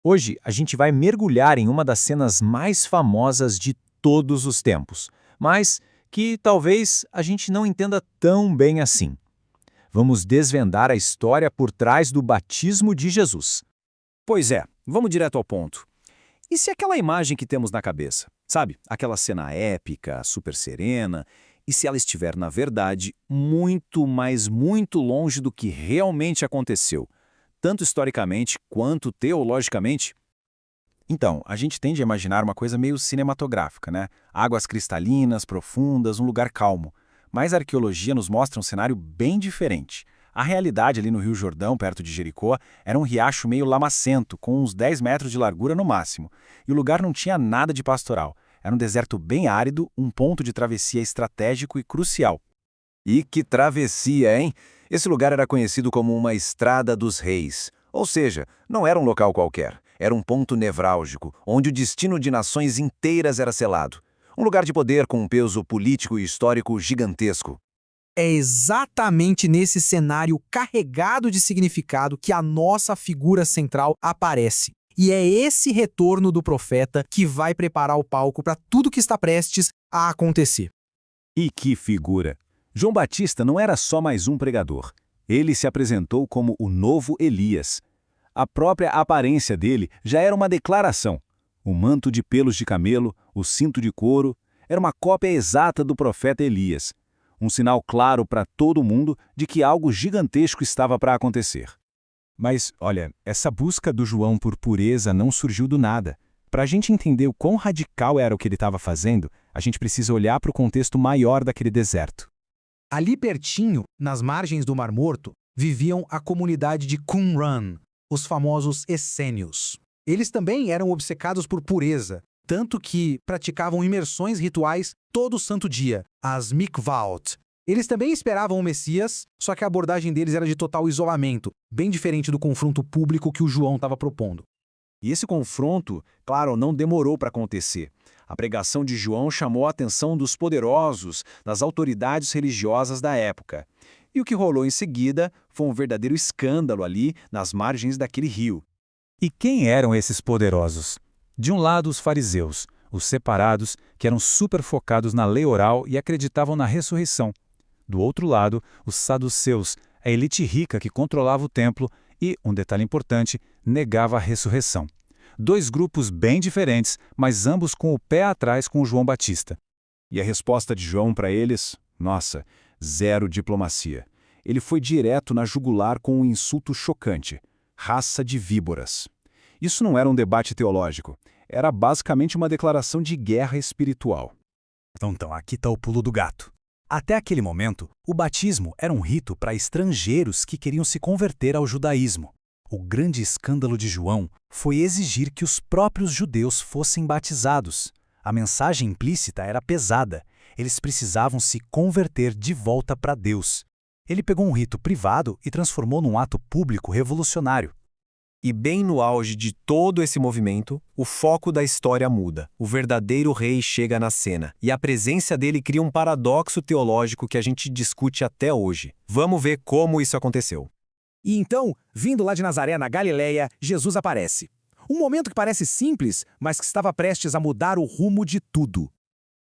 Hoje, a gente vai mergulhar em uma das cenas mais famosas de todos os tempos, mas que talvez a gente não entenda tão bem assim. Vamos desvendar a história por trás do batismo de Jesus. Pois é, vamos direto ao ponto. E se aquela imagem que temos na cabeça, sabe? Aquela cena épica, super serena, e se ela estiver, na verdade, muito, mas muito longe do que realmente aconteceu, tanto historicamente quanto teologicamente? Então, a gente tende a imaginar uma coisa meio cinematográfica, né? Águas cristalinas, profundas, um lugar calmo. Mas a arqueologia nos mostra um cenário bem diferente. A realidade ali no Rio Jordão, perto de Jericó, era um riacho meio lamacento, com uns 10 metros de largura no máximo. E o lugar não tinha nada de pastoral. Era um deserto bem árido, um ponto de travessia estratégico e crucial. E que travessia, hein? Esse lugar era conhecido como uma Estrada dos Reis. Ou seja, não era um local qualquer. Era um ponto nevrálgico, onde o destino de nações inteiras era selado. Um lugar de poder com um peso político e histórico gigantesco. É exatamente nesse cenário carregado de significado que a nossa figura central aparece. E é esse retorno do profeta que vai preparar o palco para tudo que está prestes a acontecer. E que figura! João Batista não era só mais um pregador. Ele se apresentou como o novo Elias. A própria aparência dele já era uma declaração. O manto de pelos de camelo, o cinto de couro, era uma cópia exata do profeta Elias. Um sinal claro para todo mundo de que algo gigantesco estava para acontecer. Mas, olha, essa busca do João por pureza não surgiu do nada. Para a gente entender o quão radical era o que ele estava fazendo, a gente precisa olhar para o contexto maior daquele deserto. Ali pertinho, nas margens do Mar Morto, viviam a comunidade de Qumran, os famosos essênios. Eles também eram obcecados por pureza, tanto que praticavam imersões rituais todo santo dia, as mikvaot. Eles também esperavam o Messias, só que a abordagem deles era de total isolamento, bem diferente do confronto público que o João estava propondo. E esse confronto, claro, não demorou para acontecer. A pregação de João chamou a atenção dos poderosos, das autoridades religiosas da época. E o que rolou em seguida foi um verdadeiro escândalo ali nas margens daquele rio. E quem eram esses poderosos? De um lado, os fariseus, os separados, que eram super focados na lei oral e acreditavam na ressurreição. Do outro lado, os saduceus, a elite rica que controlava o templo e, um detalhe importante, negava a ressurreição. Dois grupos bem diferentes, mas ambos com o pé atrás com o João Batista. E a resposta de João para eles? Nossa, zero diplomacia. Ele foi direto na jugular com um insulto chocante: raça de víboras. Isso não era um debate teológico, era basicamente uma declaração de guerra espiritual. Então, aqui está o pulo do gato. Até aquele momento, o batismo era um rito para estrangeiros que queriam se converter ao judaísmo. O grande escândalo de João foi exigir que os próprios judeus fossem batizados. A mensagem implícita era pesada. Eles precisavam se converter de volta para Deus. Ele pegou um rito privado e transformou num ato público revolucionário. E bem no auge de todo esse movimento, o foco da história muda. O verdadeiro rei chega na cena, e a presença dele cria um paradoxo teológico que a gente discute até hoje. Vamos ver como isso aconteceu. E então, vindo lá de Nazaré, na Galileia, Jesus aparece. Um momento que parece simples, mas que estava prestes a mudar o rumo de tudo.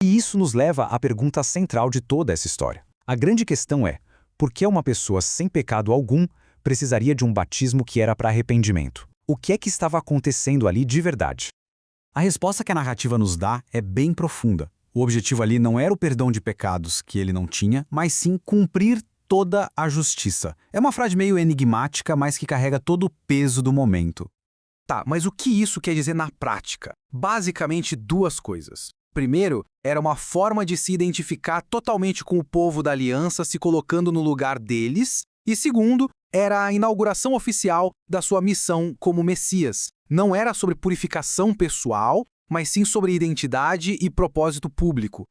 E isso nos leva à pergunta central de toda essa história. A grande questão é, por que uma pessoa sem pecado algum precisaria de um batismo que era para arrependimento? O que é que estava acontecendo ali de verdade? A resposta que a narrativa nos dá é bem profunda. O objetivo ali não era o perdão de pecados que ele não tinha, mas sim cumprir toda a justiça. É uma frase meio enigmática, mas que carrega todo o peso do momento. Tá, mas o que isso quer dizer na prática? Basicamente duas coisas. Primeiro, era uma forma de se identificar totalmente com o povo da aliança, se colocando no lugar deles. E segundo, era a inauguração oficial da sua missão como Messias. Não era sobre purificação pessoal, mas sim sobre identidade e propósito público.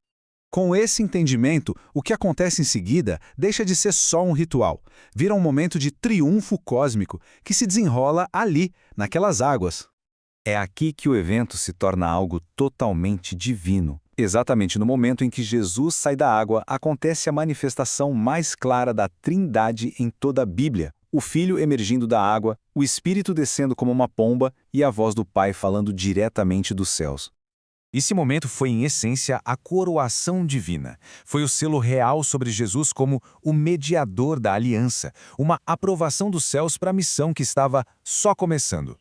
Com esse entendimento, o que acontece em seguida deixa de ser só um ritual. Vira um momento de triunfo cósmico que se desenrola ali, naquelas águas. É aqui que o evento se torna algo totalmente divino. Exatamente no momento em que Jesus sai da água, acontece a manifestação mais clara da Trindade em toda a Bíblia. O Filho emergindo da água, o Espírito descendo como uma pomba e a voz do Pai falando diretamente dos céus. Esse momento foi, em essência, a coroação divina. Foi o selo real sobre Jesus como o mediador da aliança, uma aprovação dos céus para a missão que estava só começando.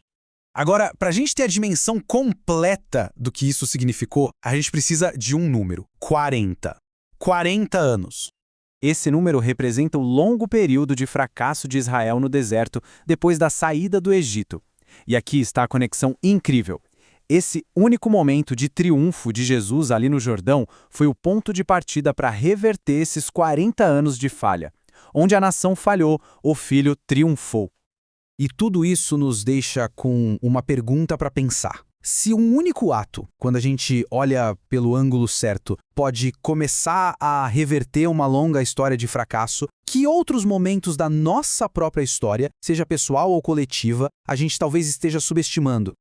Agora, para a gente ter a dimensão completa do que isso significou, a gente precisa de um número: 40. 40 anos. Esse número representa o longo período de fracasso de Israel no deserto depois da saída do Egito. E aqui está a conexão incrível. Esse único momento de triunfo de Jesus ali no Jordão foi o ponto de partida para reverter esses 40 anos de falha. Onde a nação falhou, o Filho triunfou. E tudo isso nos deixa com uma pergunta para pensar. Se um único ato, quando a gente olha pelo ângulo certo, pode começar a reverter uma longa história de fracasso, que outros momentos da nossa própria história, seja pessoal ou coletiva, a gente talvez esteja subestimando?